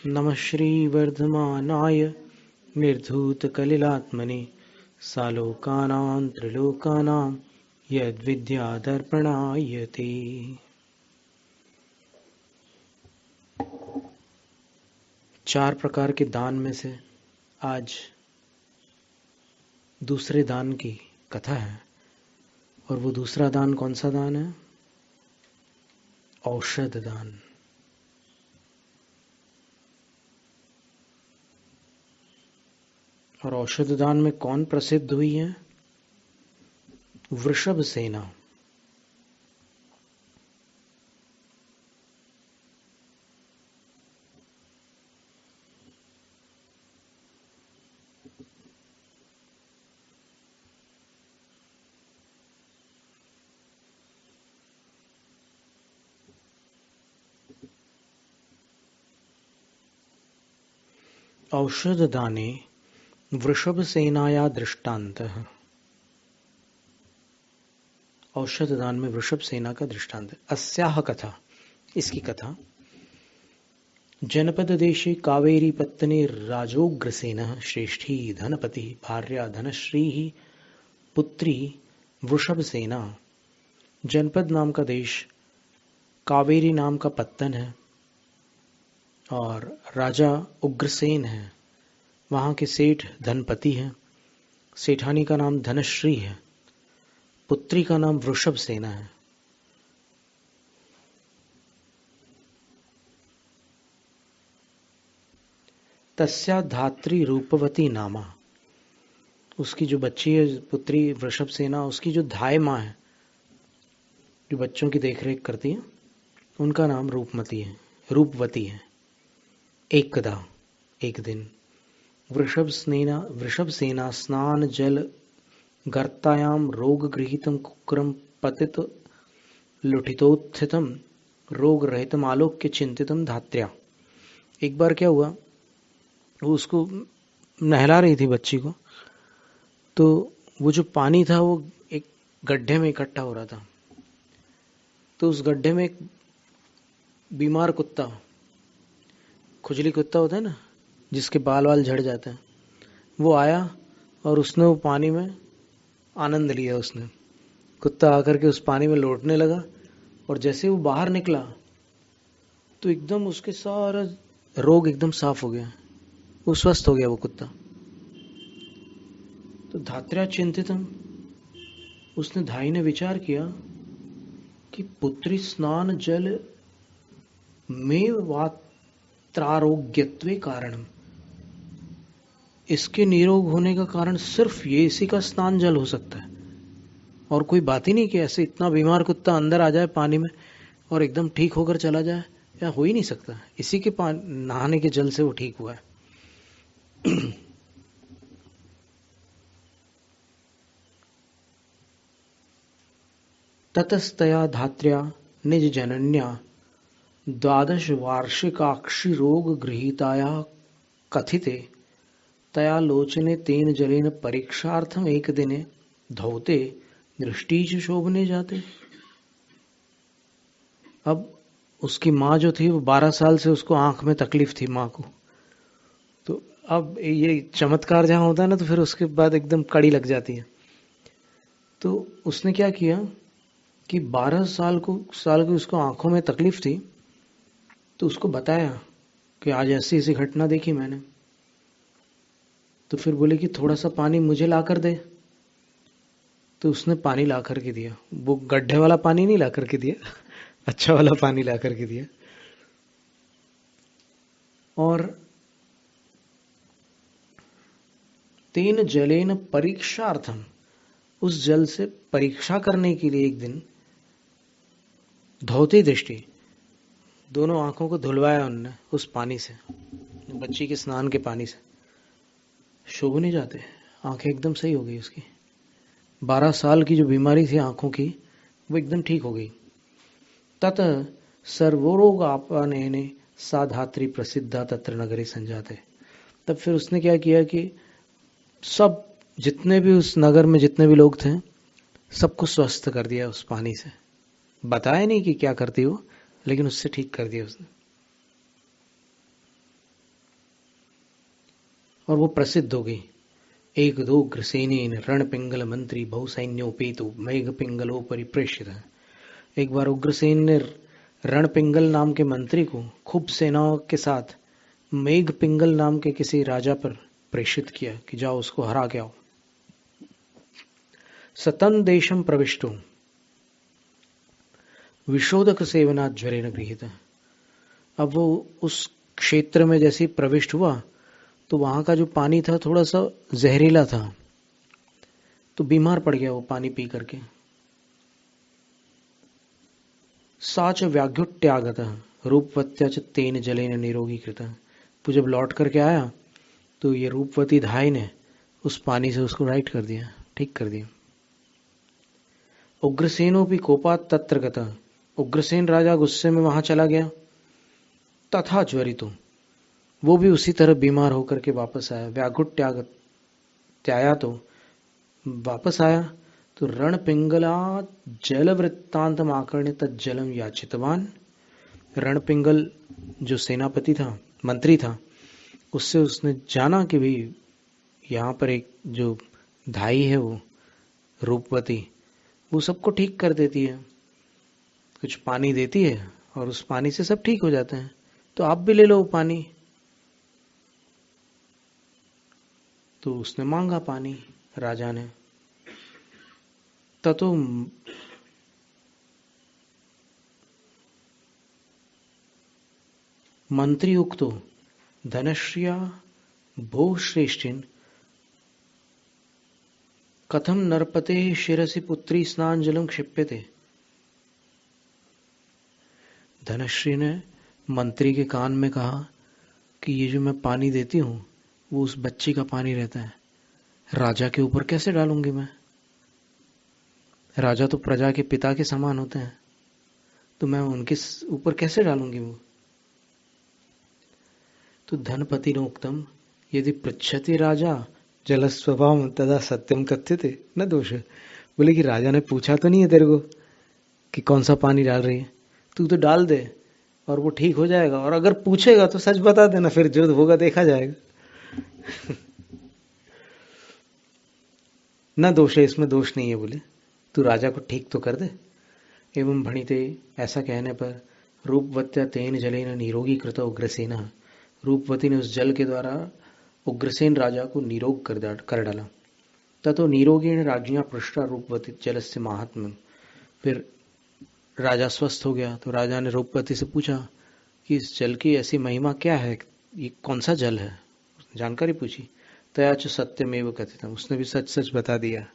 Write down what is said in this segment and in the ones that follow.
नमः श्रीवर्धमानाय निर्धूतकलिलात्मने सालोकानां त्रिलोकानां यद्विद्यादर्पणाय ते। चार प्रकार के दान में से आज दूसरे दान की कथा है। और वो दूसरा दान कौन सा दान है? औषध दान। और औषध दान में कौन प्रसिद्ध हुई है? वृषभ सेना। औषध दाने वृषभ सेनाया दृष्टांतः। औषध दान में वृषभ सेना का दृष्टांत है। अस्याह कथा, इसकी कथा। जनपद देशे कावेरी पत्तने राजोग्रसेनः श्रेष्ठी धनपति भार्या धनश्री पुत्री वृषभसेना। जनपद नाम का देश, कावेरी नाम का पत्तन है और राजा उग्रसेन है। वहाँ के सेठ धनपति हैं। सेठानी का नाम धनश्री है। पुत्री का नाम वृषभ सेना है। तस्या धात्री रूपवती नामा। उसकी जो बच्ची है पुत्री वृषभ सेना, उसकी जो धाय माँ है जो बच्चों की देखरेख करती है, उनका नाम रूपवती है। एकदा, एक दिन, वृषभ सेना स्नान जल गर्तायाम रोग गृहीतम कुक्रम पतित लुठितोत्थितम रोग रहितम आलोक्य चिंतितम धात्र्या। एक बार क्या हुआ, वो उसको नहला रही थी बच्ची को, तो वो जो पानी था वो एक गड्ढे में इकट्ठा हो रहा था। तो उस गड्ढे में एक बीमार कुत्ता, खुजली कुत्ता होता है ना जिसके बाल वाल झड़ जाते हैं, वो आया और उसने वो पानी में आनंद लिया। उसने कुत्ता आकर के उस पानी में लौटने लगा और जैसे वो बाहर निकला तो एकदम उसके सारा रोग एकदम साफ हो गया, वो स्वस्थ हो गया वो कुत्ता। तो धात्र्या चिंतितम, उसने धाई ने विचार किया कि पुत्री स्नान जल में वात्रारोग्यत्वे कारणम। इसके निरोग होने का कारण सिर्फ ये इसी का स्नान जल हो सकता है, और कोई बात ही नहीं कि ऐसे इतना बीमार कुत्ता अंदर आ जाए पानी में और एकदम ठीक होकर चला जाए, या हो ही नहीं सकता। इसी के नहाने के जल से वो ठीक हुआ है। ततस्तया धात्र्या निज जनन्या 12 वार्षिकाक्षी रोग गृहीताया कथिते तया लोचने तेन जलेन परीक्षार्थम एक दिने धौते दृष्टिच शोभने जाते। अब उसकी माँ जो थी वो 12 साल से उसको आंख में तकलीफ थी माँ को। तो अब ये चमत्कार जहां होता है ना, तो फिर उसके बाद एकदम कड़ी लग जाती है। तो उसने क्या किया कि 12 साल की उसको आंखों में तकलीफ थी, तो उसको बताया कि आज ऐसी ऐसी घटना देखी मैंने। तो फिर बोले कि थोड़ा सा पानी मुझे ला कर दे। तो उसने पानी ला करके दिया। वो गड्ढे वाला पानी नहीं ला करके दिया, अच्छा वाला पानी ला करके दिया। और तेन जलेन परीक्षार्थम, उस जल से परीक्षा करने के लिए एक दिन धौते दृष्टि, दोनों आंखों को धुलवाया उनने उस पानी से, बच्ची के स्नान के पानी से। शोभने जाते, आंखें एकदम सही हो गई उसकी। 12 साल की जो बीमारी थी आंखों की, वो एकदम ठीक हो गई। तत सर्वरोग आपने साधात्री प्रसिद्धा तत्र नगरी संजाते। तब फिर उसने क्या किया कि सब जितने भी उस नगर में जितने भी लोग थे, सबको स्वस्थ कर दिया उस पानी से। बताया नहीं कि क्या करती हो, लेकिन उससे ठीक कर दिया उसने। और वो प्रसिद्ध हो गई। एक दो ग्रसेनेन रण पिंगल मंत्री बहु सैन्योपेतु मेघ पिंगलो परिप्रेषित। एक बार उग्रसेन ने रण पिंगल नाम के मंत्री को खूब सेनाओं के साथ मेघ पिंगल नाम के किसी राजा पर प्रेषित किया कि जाओ उसको हरा के आओ। सतन देशम प्रविष्टो विशोधक सेवना ज्वरेन गृहीत। अब वो उस क्षेत्र में जैसे प्रविष्ट हुआ तो वहां का जो पानी था थोड़ा सा जहरीला था, तो बीमार पड़ गया वो पानी पी करके। साच व्याघ्युट्यागत रूपवत्या च तेन जलेन निरोगी कृत। वो जब लौट करके आया तो ये रूपवती धाई ने उस पानी से उसको राइट कर दिया, ठीक कर दिया। उग्रसेनो भी कोपात तत्र गता। उग्रसेन राजा गुस्से में वहां चला गया। तथा ज्वरितो, वो भी उसी तरह बीमार होकर के वापस आया। व्याघुट्यागत त्याया तो वापस आया तो रण पिंगला जल वृत्तांत आकर्ण्य तज्जलम याचितवान। रण पिंगल जो सेनापति था, मंत्री था, उससे उसने जाना कि भाई यहाँ पर एक जो धाई है वो रूपवती, वो सबको ठीक कर देती है, कुछ पानी देती है और उस पानी से सब ठीक हो जाते हैं, तो आप भी ले लो पानी। तो उसने मांगा पानी राजा ने। ततो मंत्री उक्तो धनश्रिया भो श्रेष्ठिन कथम नरपते शिरसि पुत्री स्नानजलम क्षिप्यते। धनश्री ने मंत्री के कान में कहा कि ये जो मैं पानी देती हूं वो उस बच्ची का पानी रहता है, राजा के ऊपर कैसे डालूंगी मैं? राजा तो प्रजा के पिता के समान होते हैं, तो मैं उनके ऊपर कैसे डालूंगी वो? तो धनपति ने उक्तम यदि पृच्छति राजा जल स्वभाव तदा सत्यम कथ्यते न दोष। बोले कि राजा ने पूछा तो नहीं है तेरे को कि कौन सा पानी डाल रही है, तू तो डाल दे और वो ठीक हो जाएगा, और अगर पूछेगा तो सच बता देना, फिर जो होगा देखा जाएगा। न दोष है, इसमें दोष नहीं है। बोले तू राजा को ठीक तो कर दे। एवं भणिते, ऐसा कहने पर रूपवत्या तेन जलेन निरोगी कृत उग्रसेना। रूपवती ने उस जल के द्वारा उग्रसेन राजा को निरोग कर डाला। ततो निरोगीण राज्ञा पृष्ठा रूपवती जल से महात्म। फिर राजा स्वस्थ हो गया तो राजा ने रूपवती से पूछा कि इस जल की ऐसी महिमा क्या है, ये कौन सा जल है? उसने जानकारी पूछी। तयाच सत्यमेव कथितम, उसने भी सच सच बता दिया।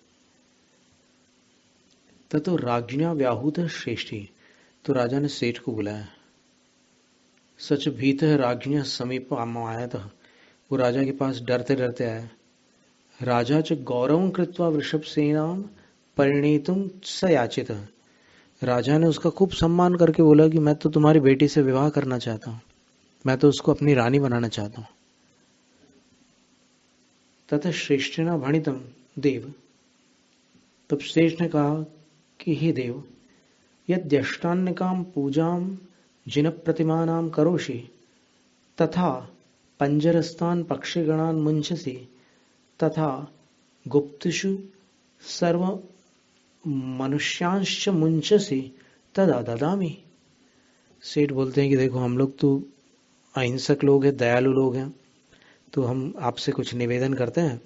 ततो राज्ञा व्याहूत श्रेष्ठी, तो राजा ने सेठ को बुलाया। सच भीत राज्ञा समीप आयत, वो राजा के पास डरते डरते आया। राजा च गौरव कृत्वा वृषभ सेनाम परिणीतुम स याचित। राजा ने उसका खूब सम्मान करके बोला कि मैं तो तुम्हारी बेटी से विवाह करना चाहता हूं, मैं तो उसको अपनी रानी बनाना चाहता हूं। तथा श्रेष्ठिना भणितम देव, तब श्रेष्ठ ने कहा कि हे देव, यद्यष्टान्निकाम पूजाम जिन प्रतिमानाम करोषि तथा पंजरस्तान पक्षिगणान मुंचसी तथा गुप्तषु सर्व मनुष्यांश मुंचसी तदा ददामी। सेठ बोलते हैं कि देखो हम लोग तो अहिंसक लोग हैं, दयालु लोग हैं, तो हम आपसे कुछ निवेदन करते हैं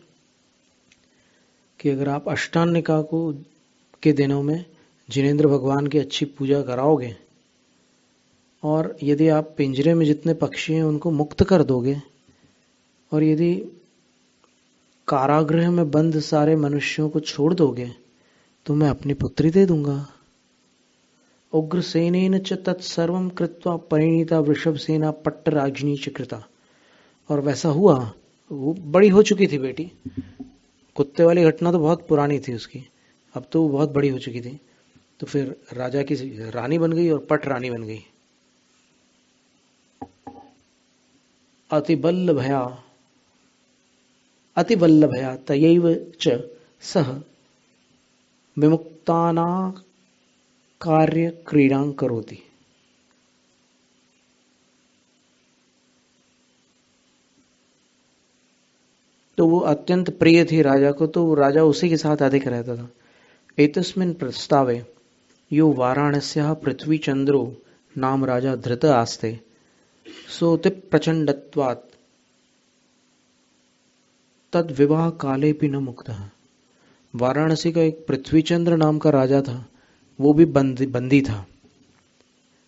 कि अगर आप अष्टान्निका को के दिनों में जिनेंद्र भगवान की अच्छी पूजा कराओगे और यदि आप पिंजरे में जितने पक्षी हैं उनको मुक्त कर दोगे और यदि कारागृह में बंद सारे मनुष्यों को छोड़ दोगे तो मैं अपनी पुत्री दे दूंगा। उग्रसेनेन च तत्सर्वं कृत्वा परिणीता वृषभ सेना पट्टराज्ञी च कृता। और वैसा हुआ, वो बड़ी हो चुकी थी बेटी। कुत्ते वाली घटना तो बहुत पुरानी थी उसकी, अब तो वो बहुत बड़ी हो चुकी थी। तो फिर राजा की रानी बन गई और पट रानी बन गई। अतिवल्लभया तयैव च सह विमुक्ताना कार्य क्रीडां करोति। तो वो अत्यंत प्रिय थी राजा को, तो राजा उसी के साथ अधिक रहता था। एतस्मिन् प्रस्तावे यो वाराणस्याः पृथ्वीचन्द्रो नाम राजा धृत आस्ते सोति प्रचंडत्वात् तद विवाह काले भी न मुक्तः। वाराणसी का एक पृथ्वीचंद्र नाम का राजा था, वो भी बंदी था,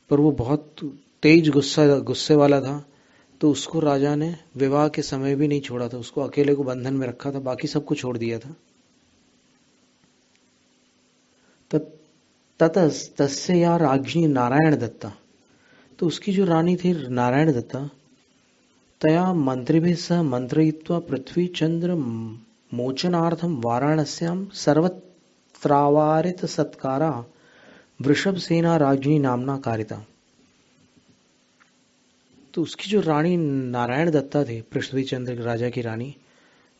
पर वो बहुत तेज गुस्से वाला था। तो उसको राजा ने विवाह के समय भी नहीं छोड़ा था, उसको अकेले को बंधन में रखा था, बाकी सबको छोड़ दिया था। तस्य या राज्ञी नारायण दत्ता, तो उसकी जो रानी थी नारायण दत्ता, तया मंत्रिभिः सह मंत्रयित्वा पृथ्वी चंद्र मोचनार्थम वाराणस्यां सर्वत्रावारित सत्कारा वृषभ सेना राज्ञी नामना कारिता। तो उसकी जो रानी नारायण दत्ता थी, पृथ्वी चंद्र राजा की रानी,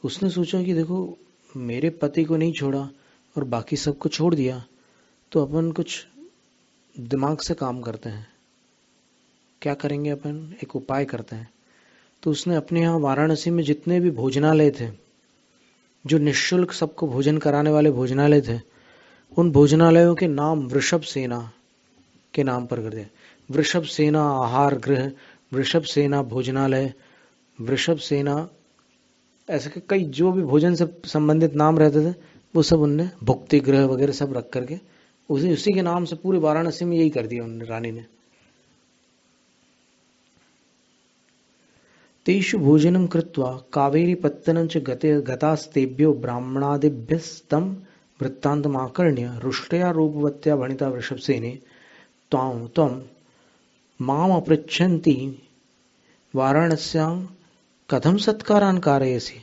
उसने सोचा कि देखो मेरे पति को नहीं छोड़ा और बाकी सबको छोड़ दिया, तो अपन कुछ दिमाग से काम करते हैं। क्या करेंगे अपन, एक उपाय करते हैं। तो उसने अपने यहाँ वाराणसी में जितने भी भोजनालय थे, जो निःशुल्क सबको भोजन कराने वाले भोजनालय थे, उन भोजनालयों के नाम वृषभ सेना के नाम पर कर दिया। वृषभ सेना आहार गृह, वृषभ सेना भोजनालय, वृषभ सेना, ऐसे कई जो भी भोजन से संबंधित नाम रहते थे वो सब उनने, भुक्ति गृह वगैरह सब रख करके उसी के नाम से पूरे वाराणसी में यही कर दिया उन्होंने, रानी ने। तेषु भोजनं कृत्वा कावेरी पत्तनं च गतास्तेभ्यो ब्राह्मणादिभ्यस्तं वृत्तान्तमाकर्ण्य रुष्टया रूपवत्या भणिता वृषभसेने त्वं माम अपृच्छन्ति वाराणस्यां कथम सत्कारान् कारयसि।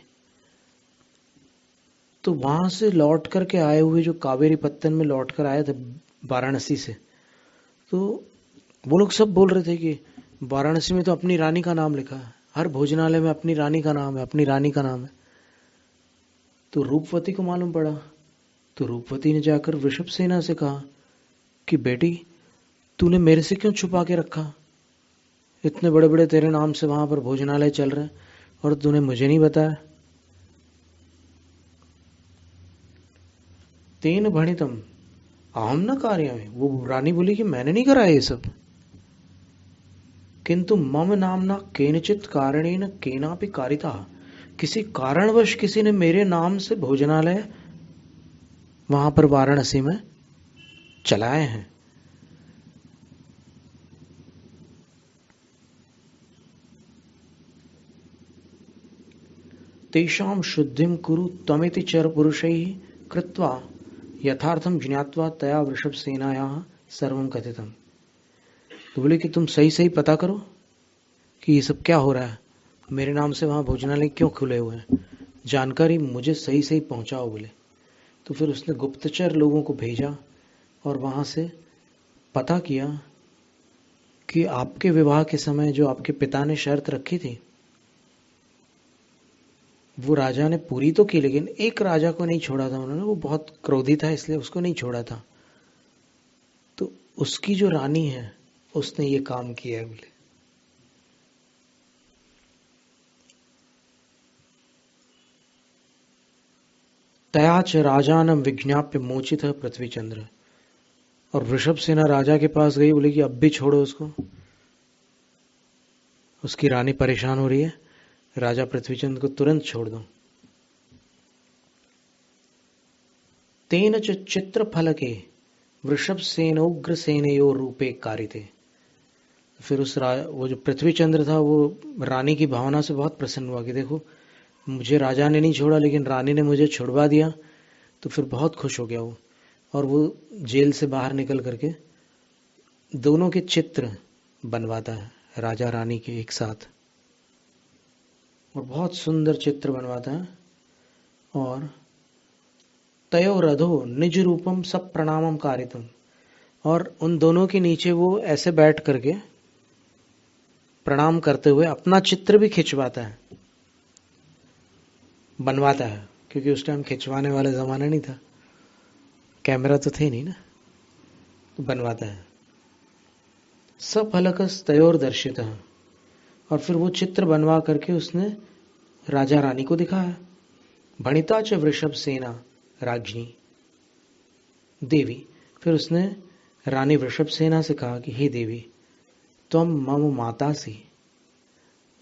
तो वहां से लौट करके आए हुए जो कावेरी पत्तन में लौट कर आए थे वाराणसी से, तो वो लोग सब बोल रहे थे कि वाराणसी में तो अपनी रानी का नाम लिखा है, हर भोजनालय में अपनी रानी का नाम है, अपनी रानी का नाम है। तो रूपवती को मालूम पड़ा, तो रूपवती ने जाकर वृषभ सेना से कहा कि बेटी तूने मेरे से क्यों छुपा के रखा, इतने बड़े बड़े तेरे नाम से वहां पर भोजनालय चल रहे हैं और तूने मुझे नहीं बताया। तेन भणितम अहम न कार्यामि, वो रानी बोली कि मैंने नहीं करा ये सब, किंतु मम नामना केनचित कारणेन केनापि कारिता, किसी कारणवश किसी ने मेरे नाम से भोजनालय वहां पर वाराणसी में चलाए हैं। तेषां शुद्धिं कुरु त्वमिति चर पुरुषैः कृत्वा यथार्थम ज्ञात्वा तया वृषभ सेनायाः सर्वं कथितम्। तो बोले कि तुम सही सही पता करो कि ये सब क्या हो रहा है, मेरे नाम से वहां भोजनालय क्यों खुले हुए हैं, जानकारी मुझे सही सही पहुंचाओ बोले। तो फिर उसने गुप्तचर लोगों को भेजा और वहां से पता किया कि आपके विवाह के समय जो आपके पिता ने शर्त रखी थी वो राजा ने पूरी तो की, लेकिन एक राजा को नहीं छोड़ा था उन्होंने, वो बहुत क्रोधी था इसलिए उसको नहीं छोड़ा था। तो उसकी जो रानी है उसने ये काम किया है बोले। तयाच राजानम विज्ञाप्य मोचित पृथ्वीचंद्र, और वृषभ सेना राजा के पास गई, बोले कि अब भी छोड़ो उसको, उसकी रानी परेशान हो रही है, राजा पृथ्वीचंद्र को तुरंत छोड़ दो। तेन च चित्रफलके वृषभ सेनोग्र सेनयो रूपे कारिते। फिर वो जो पृथ्वीचंद्र था वो रानी की भावना से बहुत प्रसन्न हुआ कि देखो मुझे राजा ने नहीं छोड़ा लेकिन रानी ने मुझे छुड़वा दिया, तो फिर बहुत खुश हो गया वो, और वो जेल से बाहर निकल करके दोनों के चित्र बनवाता है राजा रानी के एक साथ, और बहुत सुंदर चित्र बनवाता है। और तयो रधो निज रूपम सब प्रणामम कारितम, और उन दोनों के नीचे वो ऐसे बैठ करके प्रणाम करते हुए अपना चित्र भी खिंचवाता है, बनवाता है, क्योंकि उस टाइम खिंचवाने वाला जमाना नहीं था, कैमरा तो थे नहीं ना, तो बनवाता है। सफलकस तयोर दर्शित, और फिर वो चित्र बनवा करके उसने राजा रानी को दिखाया भणिता च वृषभ सेना राज्ञी देवी। फिर उसने रानी वृषभ सेना से कहा कि हे देवी, तुम मम मातासी,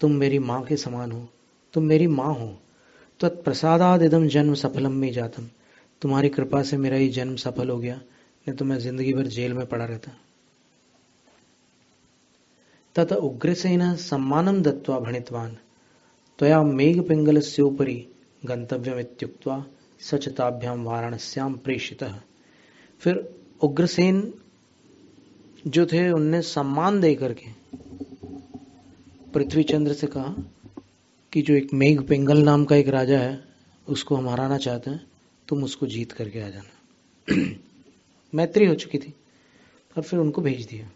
तुम मेरी माँ के समान हो, तुम मेरी माँ हो। तत्प्रसादाद इदम जन्म सफलम में जातम, तुम्हारी कृपा से मेरा ये जन्म सफल हो गया, नहीं तो मैं जिंदगी भर जेल में पड़ा रहता। तत उग्रसेन सम्मानम दत्वा भणितवान त्वया मेघ पिंगलस्योपरि गंतव्यमित्युक्त्वा सचताभ्याम वाराणस्याम प्रेषितः। फिर उग्रसेन जो थे उनने सम्मान दे करके पृथ्वी चंद्र से कहा कि जो एक मेघ पिंगल नाम का एक राजा है उसको हम हराना चाहते हैं, तुम उसको जीत करके आ जाना। मैत्री हो चुकी थी और फिर उनको भेज दिया।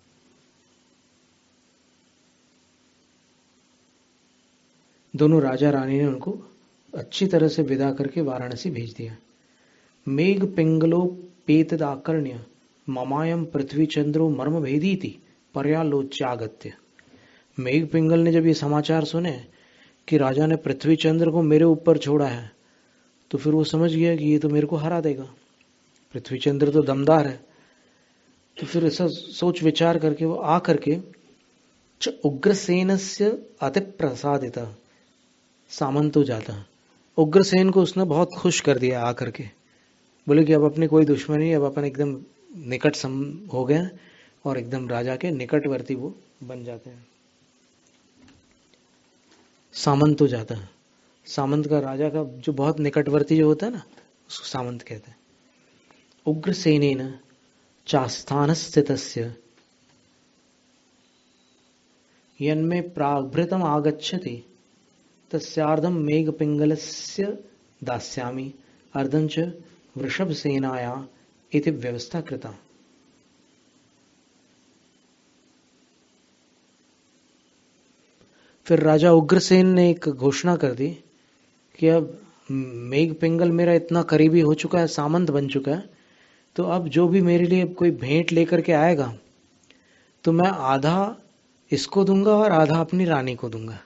दोनों राजा रानी ने उनको अच्छी तरह से विदा करके वाराणसी भेज दिया। मेघ पिंगलो पेतदाकर्ण्य ममायम पृथ्वी चंद्रो मर्म भेदी थी पर्यालोच्यागत्य। मेघ पिंगल ने जब ये समाचार सुने कि राजा ने पृथ्वी चंद्र को मेरे ऊपर छोड़ा है, तो फिर वो समझ गया कि ये तो मेरे को हरा देगा, पृथ्वी चंद्र तो दमदार है। तो फिर ऐसा सोच विचार करके वो आ करके उग्रसेनस्य अति प्रसादिता सामंतो जाता। उग्रसेन को उसने बहुत खुश कर दिया आकर के, बोले कि अब अपनी कोई दुश्मनी, अब अपन एकदम निकट हो गए और एकदम राजा के निकटवर्ती वो बन जाते हैं। सामंत हो जाता है। सामंत का राजा का जो बहुत निकटवर्ती जो होता है ना, उसको सामंत कहते हैं। उग्रसेनेन चास्थान स्थितस्य यन्मे प्राभृतम आगच्छति तस्यार्धम मेघ पिंगलस्य दास्यामि अर्धं च वृषभ सेनाया इति व्यवस्था कृता। फिर राजा उग्रसेन ने एक घोषणा कर दी कि अब मेघ पिंगल मेरा इतना करीबी हो चुका है, सामंत बन चुका है, तो अब जो भी मेरे लिए कोई भेंट लेकर के आएगा तो मैं आधा इसको दूंगा और आधा अपनी रानी को दूंगा,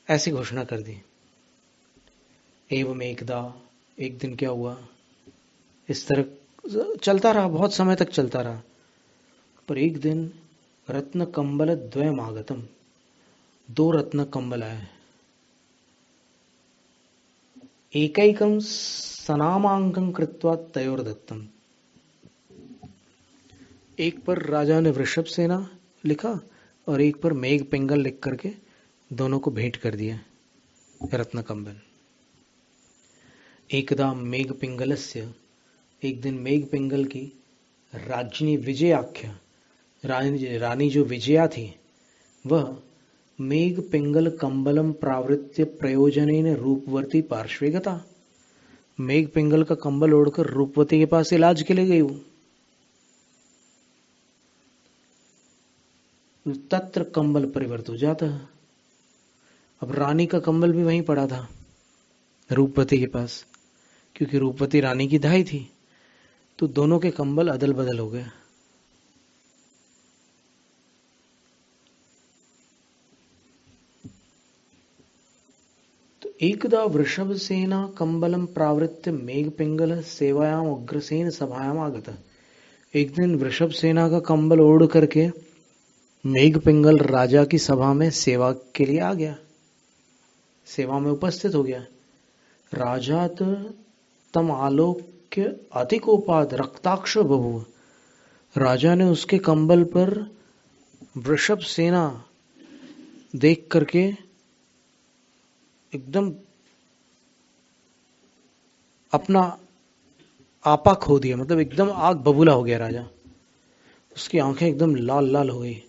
ऐसी घोषणा कर दी। एवं एकदा, एक दिन क्या हुआ, इस तरह चलता रहा, बहुत समय तक चलता रहा। पर एक दिन रत्न कंबल द्वयम आगतम, दो रत्न कंबल आए। एकैकम सनामांकं कृत्वा तयोर्दत्तम, एक पर राजा ने वृषभ सेना लिखा और एक पर मेघ पिंगल लिख करके दोनों को भेंट कर दिया रत्न कंबल। एकदा मेघ पिंगलस्य, एक दिन मेघ पिंगल की राज्ञी विजयाख्या, रानी जो विजया थी, वह मेघ पिंगल कंबलम प्रावृत्य प्रयोजनेन रूपवती पार्श्वे गता। मेघ पिंगल का कंबल ओढ़कर रूपवती के पास इलाज के लिए गई वो। तत्र कंबल परिवर्त हो जाता है। अब रानी का कंबल भी वहीं पड़ा था रूपवती के पास, क्योंकि रूपवती रानी की दाई थी, तो दोनों के कंबल अदल बदल हो गए। तो एकदा वृषभ सेना कंबलम प्रावृत्य मेघ पिंगल सेवायाम उग्रसेन सभायाम आगता। एक दिन वृषभ सेना का कंबल ओढ़ करके मेघ पिंगल राजा की सभा में सेवा के लिए आ गया, सेवा में उपस्थित हो गया। राजा तम आलोक्य अतिकोपाद रक्ताक्ष बभुव। राजा ने उसके कंबल पर वृषभ सेना देख करके एकदम अपना आपा खो दिया, मतलब एकदम आग बबूला हो गया राजा, उसकी आंखें एकदम लाल लाल हो गई।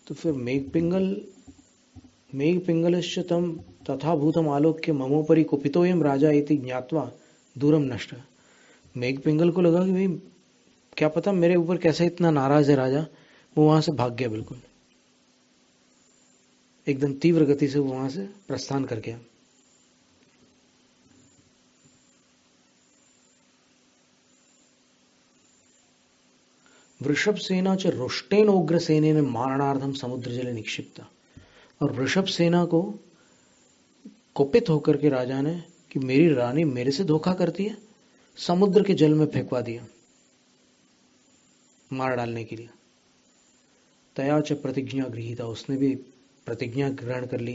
तो फिर मेघ पिंगलश्च तम तथा भूतम आलोक्य ममोपरि कुपितोयम राजा इति ज्ञात्वा दूरम नष्ट। मेघ पिंगल को लगा कि भाई क्या पता मेरे ऊपर कैसे इतना नाराज है राजा, वो वहां से भाग गया, बिल्कुल एकदम तीव्र गति से वो वहां से प्रस्थान कर गया। वृषभ सेना च रुष्टेन उग्र सेने मारणार्थम समुद्र जले निक्षिप्ता। और वृषभ सेना को कुपित होकर के राजा ने कि मेरी रानी मेरे से धोखा करती है, समुद्र के जल में फेंकवा दिया मार डालने के लिए। तया च प्रतिज्ञा गृहीता, उसने भी प्रतिज्ञा ग्रहण कर ली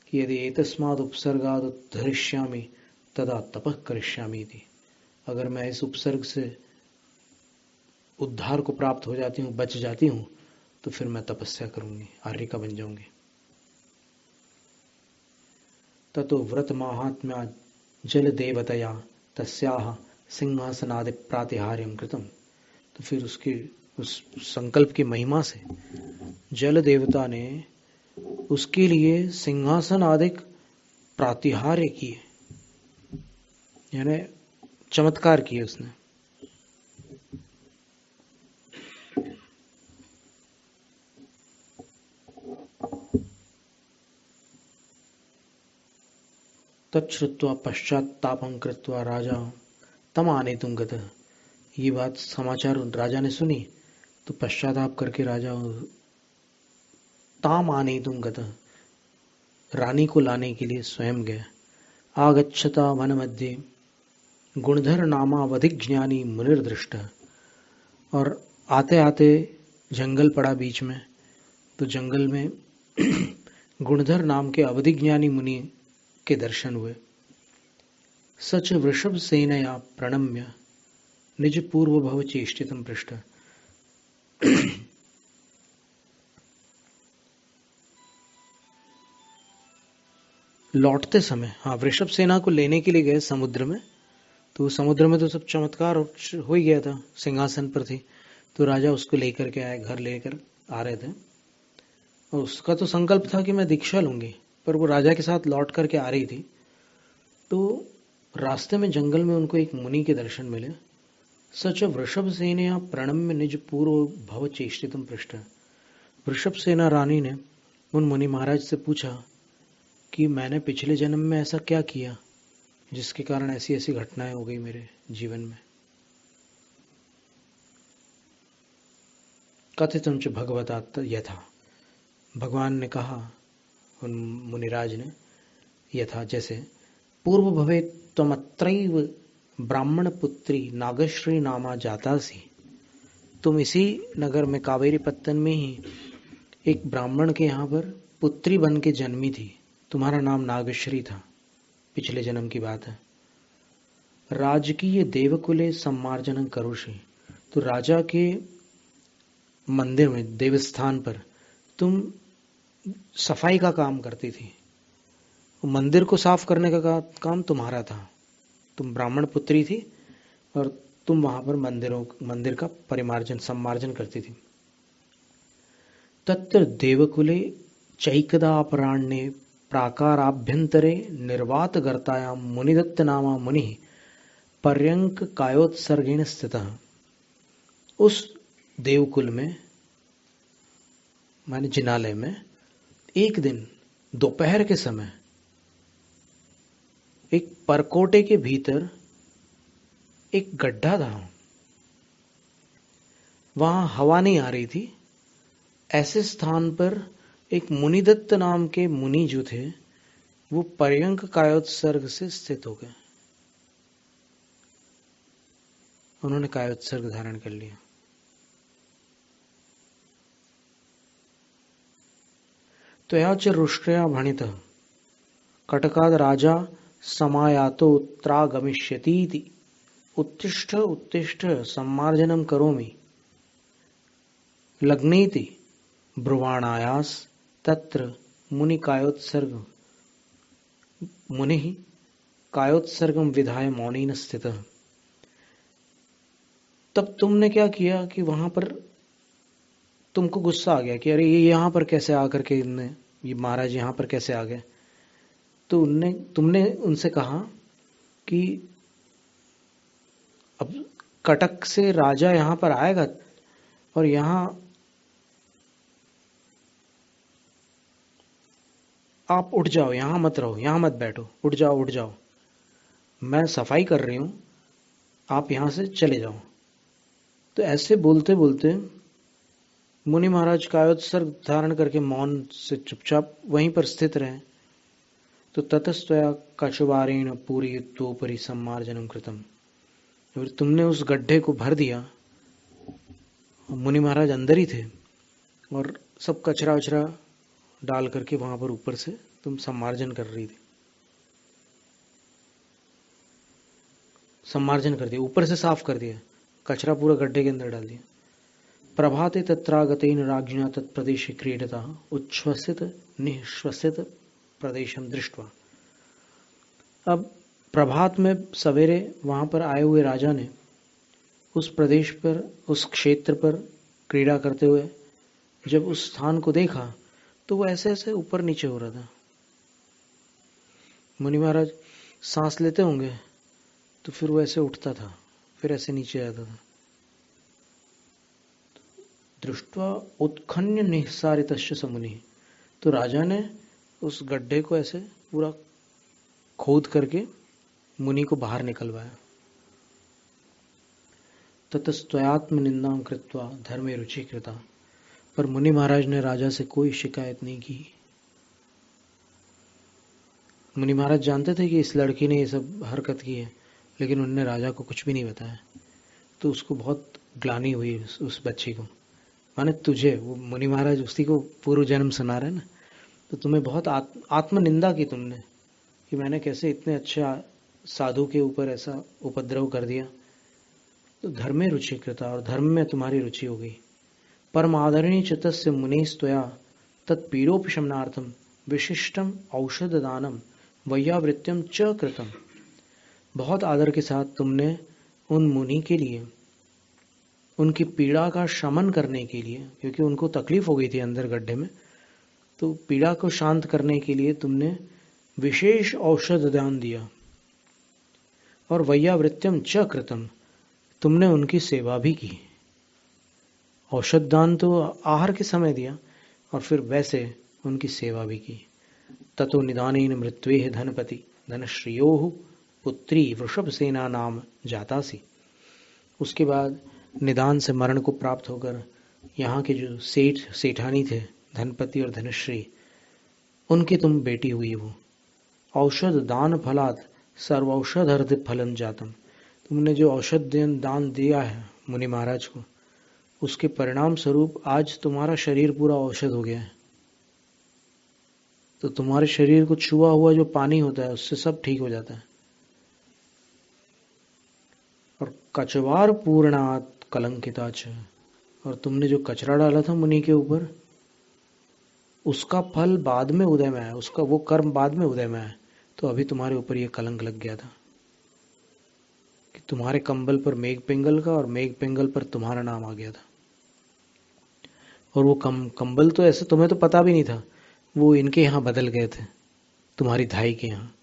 कि यदि एतस्माद् उपसर्गाद् उद्धरिष्यामि तदा तपः करिष्यामि थी, अगर मैं इस उपसर्ग से उद्धार को प्राप्त हो जाती हूँ, बच जाती हूँ, तो फिर मैं तपस्या करूंगी, आर्यिका बन जाऊंगी। ततो व्रत माहात्म्या जल देवतया तस्याः सिंहासनादि प्रातिहार्यं कृतम, तो फिर उसकी उस संकल्प की महिमा से जल देवता ने उसके लिए सिंहासन आदि प्रातिहार्य किए, यानी चमत्कार किए उसने। तच्छ्रुत्वा पश्चात्तापं कृत्वा राजा तम आनेतुं गतः, ये बात समाचार राजा ने सुनी तो पश्चाताप करके राजा ताम आनेतुं गतः, रानी को लाने के लिए स्वयं गया। आगच्छता वन मध्ये गुणधर नामावधिज्ञानी मुनिर्दृष्ट, और आते आते जंगल पड़ा बीच में, तो जंगल में गुणधर नाम के अवधिज्ञानी मुनि के दर्शन हुए। सच वृषभ सेनया प्रणम्य निज पूर्व भव चेष्टितम पृष्ठ, लौटते समय, हाँ, वृषभ सेना को लेने के लिए गए समुद्र में, तो समुद्र में तो सब चमत्कार हो ही गया था, सिंहासन पर थी, तो राजा उसको लेकर के आए, घर लेकर आ रहे थे, और उसका तो संकल्प था कि मैं दीक्षा लूंगी, पर वो राजा के साथ लौट करके आ रही थी, तो रास्ते में जंगल में उनको एक मुनि के दर्शन मिले। सच वृषभ सेना प्रणम्य निज पूर्व भव चेष्टितम पृष्ठ, वृषभ सेना रानी ने उन मुनि महाराज से पूछा कि मैंने पिछले जन्म में ऐसा क्या किया जिसके कारण ऐसी ऐसी घटनाएं हो गई मेरे जीवन में। कथितम च भगवता यथा, भगवान ने कहा उन मुनिराज ने, यथा जैसे, पूर्व भवे त्वमत्रैव ब्राह्मण पुत्री नागश्री नामा जातासी, तुम इसी नगर में कावेरी पत्तन में ही एक ब्राह्मण के यहाँ पर पुत्री बन के जन्मी थी, तुम्हारा नाम नागश्री था, पिछले जन्म की बात है। राजकीय देवकुले सम्मार्जनं करोषि, तो राजा के मंदिर में, देवस्थान पर तुम सफाई का काम करती थी, मंदिर को साफ करने का काम तुम्हारा था, तुम ब्राह्मण पुत्री थी और तुम वहां पर मंदिर का परिमार्जन सम्मार्जन करती थी। तत्र देवकुले चैकदापराण्ये प्राकाराभ्यंतरे निर्वात गर्तायां मुनिदत्त नामा मुनि पर्यंक कायोत्सर्गेण स्थितः, उस देवकुल में माने जिनालय में एक दिन दोपहर के समय एक परकोटे के भीतर एक गड्ढा था, वहां हवा नहीं आ रही थी, ऐसे स्थान पर एक मुनिदत्त नाम के मुनि जो थे वो पर्यंक कायोत्सर्ग से स्थित हो गए, उन्होंने कायोत्सर्ग धारण कर लिया। त्वया च रुष्ट्या भणितः कटकाद राजा समायातो त्रागमिष्यतीति, उत्तिष्ठ उत्तिष्ठ सम्मार्जनं करोमि लग्नेति ब्रुवाणायास तत्र मुनि कायोत्सर्गम विधाय मौनेन स्थितः, तब तुमने क्या किया कि वहां पर तुमको गुस्सा आ गया कि अरे ये यहाँ पर कैसे आकर के ये महाराज यहाँ पर कैसे आ गए, तो तुमने उनसे कहा कि अब कटक से राजा यहाँ पर आएगा और यहाँ आप उठ जाओ, यहाँ मत रहो, यहाँ मत बैठो, उठ जाओ उठ जाओ, मैं सफाई कर रही हूं, आप यहाँ से चले जाओ। तो ऐसे बोलते बोलते मुनि महाराज कायोत्सर्ग धारण करके मौन से चुपचाप वहीं पर स्थित रहे। तो ततस्त्वया कचवारेण पूरयित्वोपरि सम्मार्जनम कृतम। फिर तुमने उस गड्ढे को भर दिया, मुनि महाराज अंदर ही थे, और सब कचरा वचरा डाल करके वहां पर ऊपर से तुम सम्मार्जन कर रही थी, सम्मार्जन कर दिया, ऊपर से साफ कर दिया, कचरा पूरा गड्ढे के अंदर डाल दिया। प्रभाते तत्रागतेन राज्ञा तत्प्रदेशे क्रीडता उच्छ्वसित निःश्वसित प्रदेशम दृष्ट्वा। अब प्रभात में सवेरे वहां पर आए हुए राजा ने उस प्रदेश पर, उस क्षेत्र पर क्रीड़ा करते हुए जब उस स्थान को देखा तो वो ऐसे ऐसे ऊपर नीचे हो रहा था। मुनि महाराज सांस लेते होंगे तो फिर वो ऐसे उठता था, फिर ऐसे नीचे आता था। दृष्ट्वा उत्खन्य निस्सारितश्च समुनि। तो राजा ने उस गड्ढे को ऐसे पूरा खोद करके मुनि को बाहर निकलवाया। ततस्त्वयात्म निंदा कृत्वा धर्मे रुचि कृता। पर मुनि महाराज ने राजा से कोई शिकायत नहीं की। मुनि महाराज जानते थे कि इस लड़की ने ये सब हरकत की है, लेकिन उन्होंने राजा को कुछ भी नहीं बताया। तो उसको बहुत ग्लानि हुई उस बच्ची को, माने तुझे, वो मुनि महाराज उसी को पूर्व जन्म सुना रहे ना, तो तुम्हें बहुत आत्मनिंदा की तुमने, कि मैंने कैसे इतने अच्छे साधु के ऊपर ऐसा उपद्रव कर दिया। तो धर्म में रुचि कृता, और धर्म में तुम्हारी रुचि हो गई। परम आदरणीय चित्तस्य मुनिस्त्वया तत्पीडोपशमनार्थम विशिष्टम औषध दानम वैयावृत्यम च कृतम। बहुत आदर के साथ तुमने उन मुनि के लिए, उनकी पीड़ा का शमन करने के लिए, क्योंकि उनको तकलीफ हो गई थी अंदर गड्ढे में, तो पीड़ा को शांत करने के लिए तुमने विशेष औषध दान दिया। और वैयावृत्यम च कृतम, तुमने उनकी सेवा भी की। औषध दान तो आहार के समय दिया, और फिर वैसे उनकी सेवा भी की। ततो निदानेन मृत्वेह धनपति धनश्रियोः पुत्री वृषभसेना नाम जातासी। उसके बाद निदान से मरण को प्राप्त होकर यहाँ के जो सेठानी थे, धनपति और धनश्री, उनकी तुम बेटी हुई हो। औषध दान फलात सर्वौषध फलन जातम। तुमने जो औषध दान दिया है मुनि महाराज को, उसके परिणाम स्वरूप आज तुम्हारा शरीर पूरा औषध हो गया है। तो तुम्हारे शरीर को छुआ हुआ जो पानी होता है उससे सब ठीक हो जाता है। और कचवार पूर्णात कलंकिताच, और तुमने जो कचरा डाला था मुनि के ऊपर, उसका फल बाद में उदय में आया, उसका वो कर्म बाद में उदय में आया। तो अभी तुम्हारे ऊपर ये कलंक लग गया था कि तुम्हारे कंबल पर मेघ पिंगल का, और मेघ पिंगल पर तुम्हारा नाम आ गया था। और वो कंबल तो ऐसे तुम्हें तो पता भी नहीं था, वो इनके यहाँ बदल गए थे, तुम्हारी धाई के यहाँ।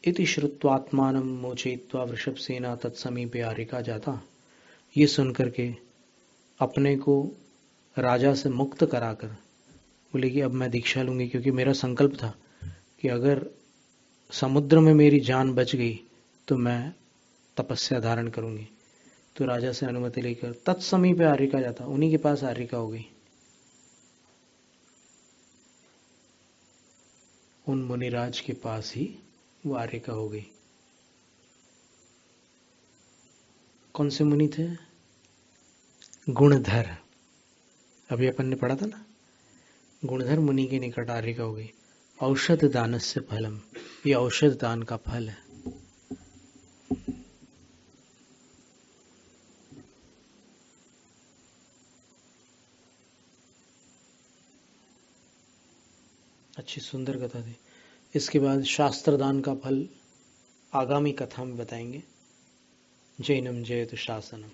इति श्रुत्वात्मानं मोचयित्वा वृषभसेना तत्समीपे आरिका जाता। ये सुनकर के अपने को राजा से मुक्त कराकर बोले कि अब मैं दीक्षा लूंगी, क्योंकि मेरा संकल्प था कि अगर समुद्र में मेरी जान बच गई तो मैं तपस्या धारण करूंगी। तो राजा से अनुमति लेकर तत्समीपे आरिका जाता, उन्हीं के पास आरिका हो गई। उन मुनिराज के पास ही वो आरिका हो गई। कौन से मुनि थे? गुणधर। अभी अपन ने पढ़ा था ना, गुणधर मुनि के निकट आरिका हो गई। औषध दानस्य फलम, ये औषध दान का फल है। अच्छी सुंदर कथा थी। इसके बाद शास्त्र दान का फल आगामी कथा में बताएंगे। जैनम जयतु शासनम।